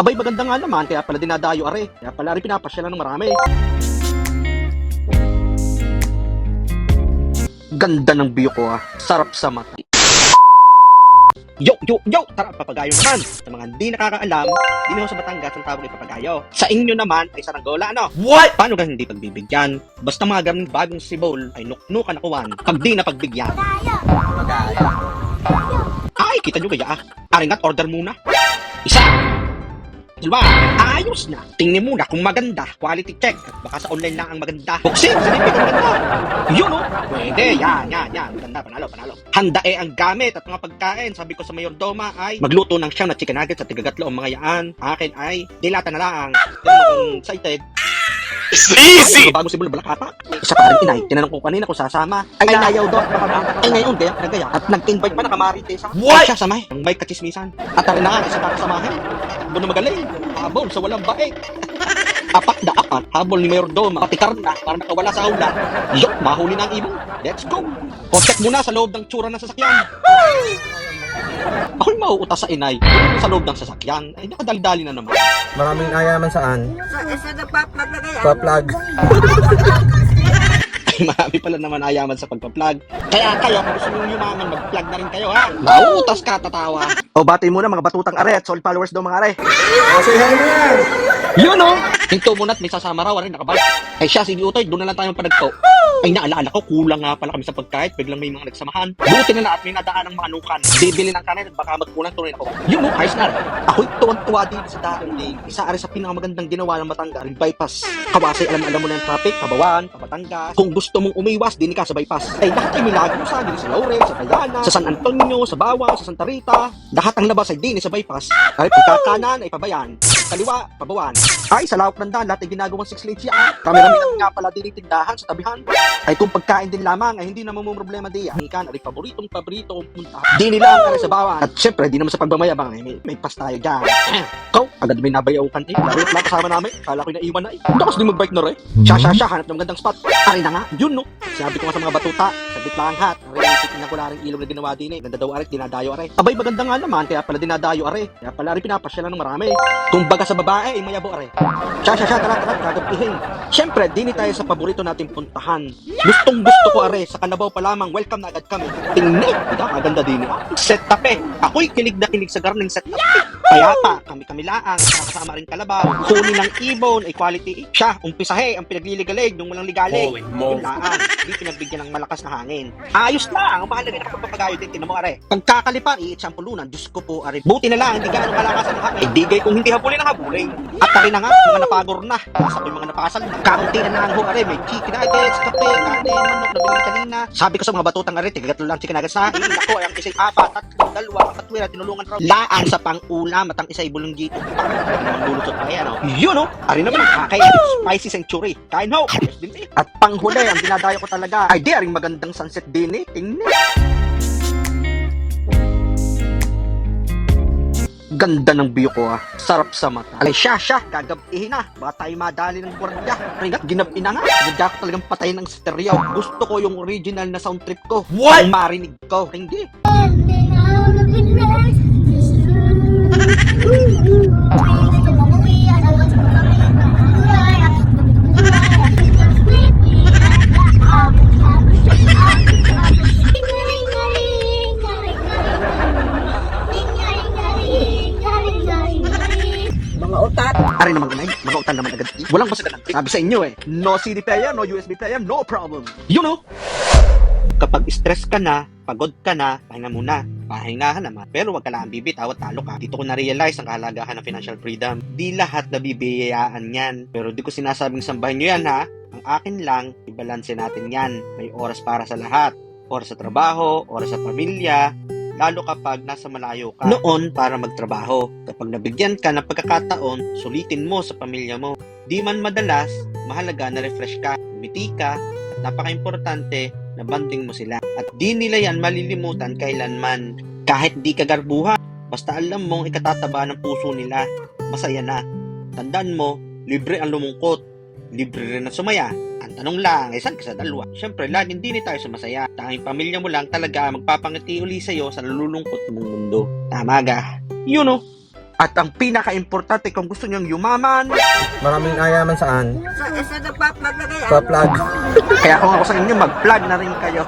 Abay, maganda nga naman, kaya pala dinadayo are. Kaya pala rin pinapasyalan ng marami. Ganda ng view ko ah. Sarap sa mata. Yo! Tara, papagayo naman! Sa mga hindi nakakaalam, dito sa Batangas ang tawag ay papagayo. Sa inyo naman ay saranggola, ano? What? Paano ka hindi pagbibigyan? Basta mga gamit bagong sibol ay nuknukan akuan. Pag di na pagbigyan. Ay, kita nyo kaya ah. Aringat, order muna. Isa! Dalawa, ayos na. Tingnan muna kung maganda. Quality check. At baka sa online lang ang maganda. Buksin, salipin ang maganda. Yun o. Pwede, yan. Maganda, panalo. Handa ang gamit at mga pagkain. Sabi ko sa mayordoma ay magluto ng siyang na chicken nuggets at tigagatlo ang mga yaan. Akin ay dilata na lang. Pero kung excited, easy! Bago sibol balakata. Isa pa rin inay, tinanong ko kanina kung sasama. Ay nayaw daw. Ay ngayon, gaya. At nag-invite pa nakamarite sa. What? Ay siya, samay. Ang may kachismisan. At tarin na nga, isa pa kasamahin. Buno magaling. Habol sa walang baik. Apat, habol ni Mayordoma. Patikar na, para nakawala sa aula. Yok, mahuli na ang ibon. Let's go. Contact muna sa loob ng tsura ng sasakyan. Ako'y mauutas sa inay. Sa loob ng sasakyan. Ay, nakadali-dali na naman. Maraming ayaman saan? Sa nagpa-plug na kaya? Pa-plug. Ay, marami pala naman ayaman sa pagpa-plug. Kaya kayo, kung gusto nyo yumaman, mag-plug na rin kayo, ha? Mauutas ka, tatawa. O, bati muna mga batutang are at solid followers daw mga are. Say hi na! Yun o! Hinto muna at may sasama raw, rin nakabalik. Ay siya, si Utoy, doon na lang tayo padagpo. Ay naalaala ko, kulang nga pala kami sa pagkait, biglang may mga nagsamahan. Buti na at may nadaan ng manukan. Bibili ng kanin at baka magkulang tuloy ako. Yun o, ayos na rin. Ako'y tuwan-tuwa din sa dating day. Isa ari sa pinakamagandang ginawa ng Batangas, ring bypass. Kawasay, alam mo na yung traffic, Pabawan, Batangas. Kung gusto mong umiwas, din ka sa bypass. Ay lahat ay milagro sa din sa Laurel, sa Bayana, sa San Antonio, sa Bawa, sa Santa Rita. Lahat ang labas ay din sa bypass. Ay pagkakanan ay Pabayan. Kaliwa, Pabawan. Ay, sa lawak ng daan, lahat ay ginagawang 6 lanes yan. Kami-rami nga pala din tindahan sa tabihan. Ay kung pagkain din lamang, ay hindi naman mo problema diyan. Ikan, ay paborito kong punta. Di nila ang sa Bawan. At syempre, di naman sa pagmamayabang, ay may pas tayo dyan. Ikaw, agad may nabayaw kan eh. Laro lang kasama namin. Kala ko'y naiwan na eh. Dakas din mag-bike na rin. Siya, hanap ng magandang spot. Ay na nga, yun no. Sabi ko nga sa mga batuta, sabit lang hat. Tingnan ko lang ilog na ginawa din eh. Ganda daw arit, dinadayo are. Abay, maganda nga naman, kaya pala dinadayo are. Kaya pala rin pinapasyalan ng marami. Kung baga sa babae, ay mayabo are. Siya, tara, gagabihin. Siyempre, dini tayo sa paborito nating puntahan. Gustong gusto ko are, sa Kalabaw pa lamang, welcome na agad kami. Tingnan, maganda din eh. Set up eh. Ako'y kilig na kilig sa garning set up eh. Kaya pa, kami laang, kasama rin Kalabaw. Huli ng ibon, ay quality. Siya, umpisahe, ang pinagliligalig, nung walang ligalig. Yung laan, hindi pinagbigyan ng malakas na hangin. Ayos lang, ang mahalaga na kapagpapagayo din, tinan mo are. Pagkakalipan, i-champulunan, Diyos ko po are. Buti na lang, hindi gaano kalakas ang hangin. Digay kung hindi habulin ang habulin. At tayo na nga, mga napagor na. Nasa ko yung mga napasal na. Kaunti na lang ho are, may chicken nuggets, kape, kanin, manok, nabili kanina. Sabi ko sa mga batutang are, tigagatlo lang chicken nuggets na. Ako ay ang isang apat, tatlong, dalawa, katwira, tinulungan raw. Laan sa pang-ulam at ang isa ibulunggito. Ang lulusot pa yan, Yun, Ari naman ang kakay, spicy century. Kain ho. At panghuli, ang dinadayo ko talaga ay di aring magandang sunset din eh. Tingnan. Ganda ng view ko Sarap sa mata. Ay siya, gagabihin na. Baka tayo madali ng gwardiya. Ringat, ginabi na nga. Hindi ako talagang patayin ng stereo. Gusto ko yung original na sound trip ko. What? Ang marinig ko. Hindi. Mga utat. Ari naman ganay, magautan naman agad. Walang masagalan. Sabi sa inyo no CD player, no USB player, no problem. You know? Kapag stress ka na, pagod ka na, pahinga muna. Pahingahan naman. Pero wag ka lang bibitaw at talo ka. Dito ko na-realize ang kahalagahan ng financial freedom. Di lahat nabibiyayaan yan. Pero di ko sinasabing sambahin nyo yan ha. Ang akin lang, ibalanse natin yan. May oras para sa lahat. Oras sa trabaho, oras sa pamilya, lalo kapag nasa malayo ka. Noon, para magtrabaho. Kapag nabigyan ka ng pagkakataon, sulitin mo sa pamilya mo. Di man madalas, mahalaga na refresh ka, umiti ka, at napaka-importante na banding mo sila. At di nila yan malilimutan kailanman. Kahit di ka garbuhan, basta alam mong ikatataba ng puso nila, masaya na. Tandaan mo, libre ang lumungkot, libre rin ang sumaya. Ang tanong lang, saan ka sa dalawa? Siyempre, laging din tayo sumasaya. Tanging pamilya mo lang talaga magpapangiti uli sa'yo sa nalulungkot mong mundo. Tama ga? At ang pinaka-importante kung gusto niyong yumaman, Maraming ayaman saan? Sa nagpa-plug na kaya? Pa-plug. kaya kung ako sa inyo, mag-vlog na rin kayo.